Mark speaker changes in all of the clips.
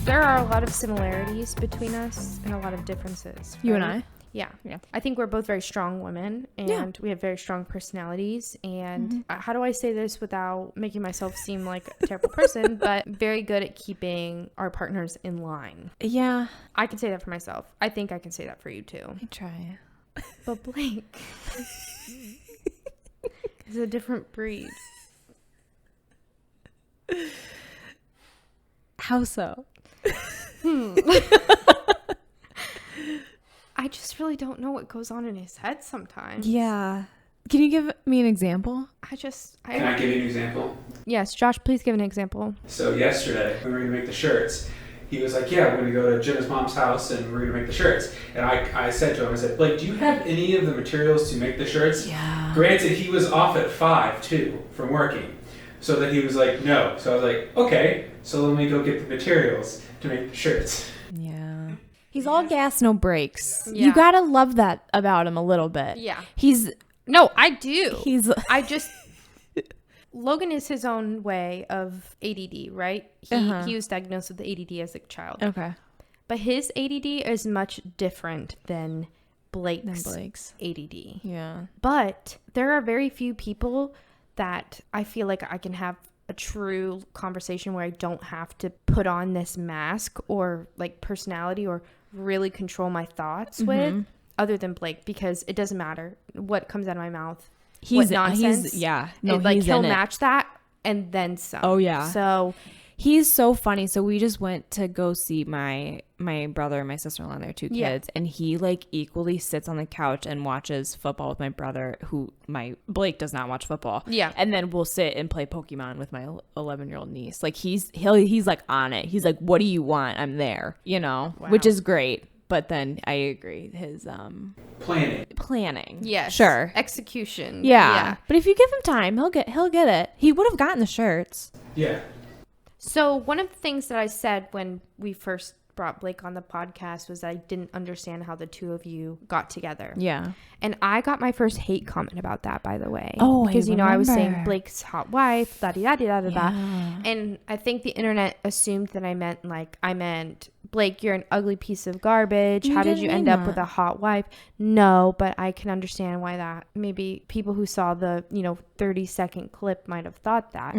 Speaker 1: There are a lot of similarities between us and a lot of differences.
Speaker 2: You and I?
Speaker 1: Yeah. I think we're both very strong women, and we have very strong personalities. And how do I say this without making myself seem like a terrible person, but very good at keeping our partners in line.
Speaker 2: Yeah.
Speaker 1: I can say that for myself. I think I can say that for you too.
Speaker 2: I try.
Speaker 1: But Blake is a different breed.
Speaker 2: How so?
Speaker 1: I just really don't know what goes on in his head sometimes.
Speaker 2: Yeah. Can you give me an example?
Speaker 3: Can I give you an example?
Speaker 1: Yes, Josh, please give an example.
Speaker 3: So yesterday, when we were going to make the shirts, he was like, yeah, we're going to go to Jenna's mom's house and we're going to make the shirts. And I said to him, I said, Blake, do you have any of the materials to make the shirts?
Speaker 2: Yeah.
Speaker 3: Granted, he was off at 5, too, from working. So that he was like, no. So I was like, okay, so let me go get the materials to make the shirts.
Speaker 2: Yeah. He's all gas, no brakes.
Speaker 1: Yeah.
Speaker 2: You gotta love that about him a little bit.
Speaker 1: Yeah.
Speaker 2: No,
Speaker 1: I do. Logan is his own way of ADD, right? He was diagnosed with ADD as a child.
Speaker 2: Okay.
Speaker 1: But his ADD is much different than Blake's ADD.
Speaker 2: Yeah.
Speaker 1: But there are very few people that I feel like I can have a true conversation where I don't have to put on this mask or like personality or really control my thoughts with, other than Blake, because it doesn't matter what comes out of my mouth. He's nonsense. He'll match that and then some.
Speaker 2: Oh yeah.
Speaker 1: So
Speaker 2: he's so funny. So we just went to go see my brother and my sister-in-law and their 2 kids, and he like equally sits on the couch and watches football with my brother, Blake does not watch football.
Speaker 1: Yeah.
Speaker 2: And then we'll sit and play Pokemon with my 11-year-old niece. Like he's like on it. He's like, what do you want? I'm there,
Speaker 1: Wow.
Speaker 2: Which is great. But then I agree, his planning.
Speaker 1: Yeah.
Speaker 2: Sure.
Speaker 1: Execution.
Speaker 2: Yeah. But if you give him time, he'll get it. He would have gotten the shirts.
Speaker 3: Yeah.
Speaker 1: So one of the things that I said when we first brought Blake on the podcast was that I didn't understand how the two of you got together.
Speaker 2: Yeah.
Speaker 1: And I got my first hate comment about that, by the way.
Speaker 2: Oh,
Speaker 1: because, I was saying
Speaker 2: remember.
Speaker 1: Blake's hot wife, da-di-da-di-da-da-da.
Speaker 2: Yeah.
Speaker 1: And I think the internet assumed that I meant, Blake, you're an ugly piece of garbage. How did you end up with a hot wife? No, but I can understand why that. Maybe people who saw the, 30-second clip might have thought that.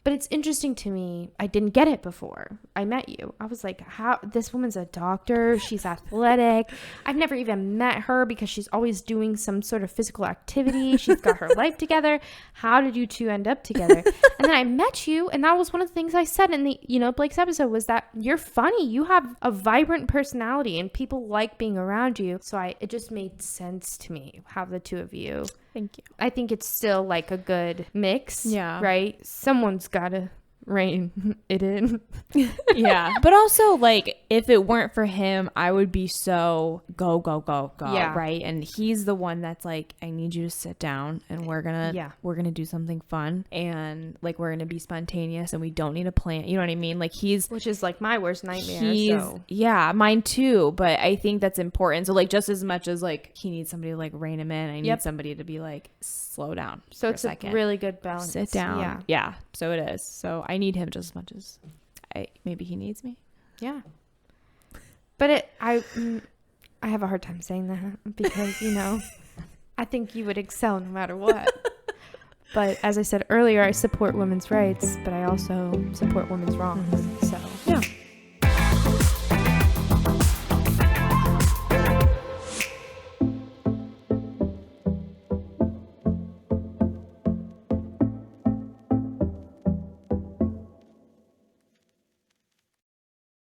Speaker 1: But it's interesting to me. I didn't get it before I met you. I was like, how? This woman's a doctor. She's athletic. I've never even met her because she's always doing some sort of physical activity. She's got her life together. How did you two end up together? And then I met you, and that was one of the things I said in the, Blake's episode was that you're funny. You have a vibrant personality, and people like being around you. So it just made sense to me how the two of you.
Speaker 2: Thank you.
Speaker 1: I think it's still like a good mix.
Speaker 2: Yeah.
Speaker 1: Right? Someone's got to rein it in.
Speaker 2: Yeah. But also, like, if it weren't for him, I would be so go,
Speaker 1: Yeah.
Speaker 2: right? And he's the one that's like, I need you to sit down and we're gonna do something fun, and like we're gonna be spontaneous and we don't need a plan. You know what I mean? Like
Speaker 1: Which is like my worst nightmare.
Speaker 2: Yeah, mine too. But I think that's important. So like just as much as like he needs somebody to like rein him in, I need somebody to be like, slow down.
Speaker 1: So it's a really good balance.
Speaker 2: Sit down. Yeah. So it is. So I need him just as much as maybe he needs me.
Speaker 1: Yeah. But I have a hard time saying that because, I think you would excel no matter what. But as I said earlier, I support women's rights, but I also support women's wrongs. So